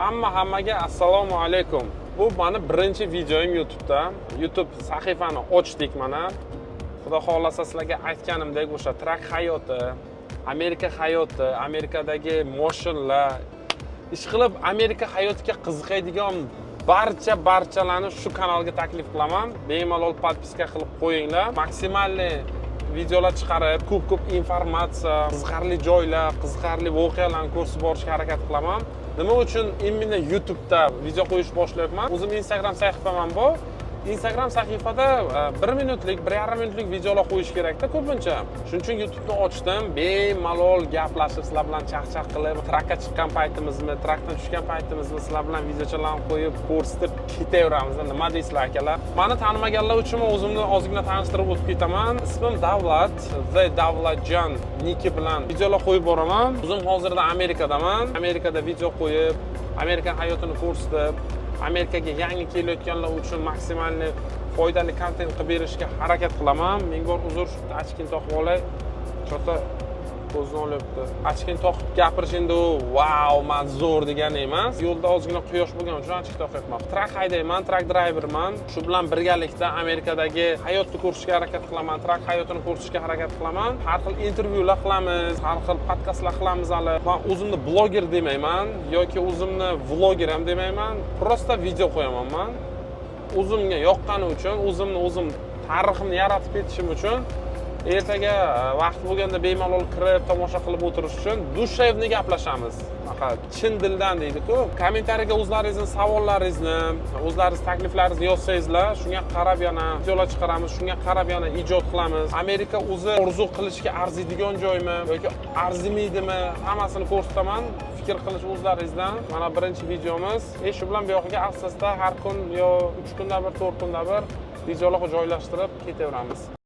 Hammaga assalomu alaykum. Bu meni birinchi videoim YouTube'da. YouTube sahifani ochdik mana. Xudo xolasa sizlarga aytganimdek o'sha trak hayoti, Amerika hayoti, Amerikadagi moshinlar, ish qilib Amerika hayotiga qiziqadigan barchalarni shu kanalga taklif qilaman. Bemalol podpiska qilib qo'yinglar. Maksimalli videolar chiqarib, ko'p informatsiya, qiziqarli joylar, qiziqarli voqealarni ko'rsatib borishga harakat qilaman. Nima uchun imенно YouTube'da video qo'yish boshlayapman? O'zim Instagram sahifam bor. Instagram sahifada 1 minutlik, 1,5 minutlik videolar qo'yish kerakda ko'pincha. Shuning uchun YouTube'ni ochdim, bemalol gaplashib, sizlar bilan chaqchaq qilib, trakka chiqqan paytimizmi, trakdan tushgan paytimizmi sizlar bilan videochalarni qo'yib, ko'rsatib ketaveramiz. Nima deysizlar akalar? Meni tanimaganlar uchun o'zimni ozgina tanishtirib o'tib ketaman. Ismim Davlat, The Davlatjon niki bilan videolar qo'yib boraman. O'zim hozirda Amerikadaman. Amerikada video qo'yib, Amerika hayotini ko'rsatib, Amerikaga yangi kelayotganlar uchun maksimalli foydali kontent qilib berishga harakat qilaman. Ming bor uzr, ochkin toqib olay. Chota ko'zni olyapti. Ochkin toqib gapirish endi wow, men zo'r degani emas. Yo'lda ozgina quyosh bo'lgani uchun ochkin toqyapman. Trak haydayman, trak driverman. Shu bilan birgalikda Amerikadagi hayotni ko'rishga harakat qilaman, trak hayotini ko'rsatishga harakat qilaman. Har xil intervyular qilamiz, har xil podkastlar qilamiz hali. Men o'zimni bloger demayman yoki o'zimni vloger ham demayman. Prosta video qo'yaman men. O'zimga yoqqani uchun, o'zim tariximni yaratib ketishim uchun, ertaga vaqt bo'lganda bemalol kirib tomosha qilib o'tirish uchun dushevni gaplashamiz. Faqat chin dildan deydi-ku. Kommentariyaga o'zlaringizning savollaringizni, o'zlaringiz takliflaringizni yozsangizlar, shunga qarab yana videolar chiqaramiz, shunga qarab yana ijod qilamiz. Amerika o'zi orzu qilishga arziydigan joymi yoki arzimaydimi, hammasini ko'rsataman. Fikr qilish o'zlaringizdan. Mana birinchi videomiz. Shu bilan bu yoqqa asta-asta har kun yo 3 kunda bir, 4 kunda bir videolar joylashtirib ketaveramiz.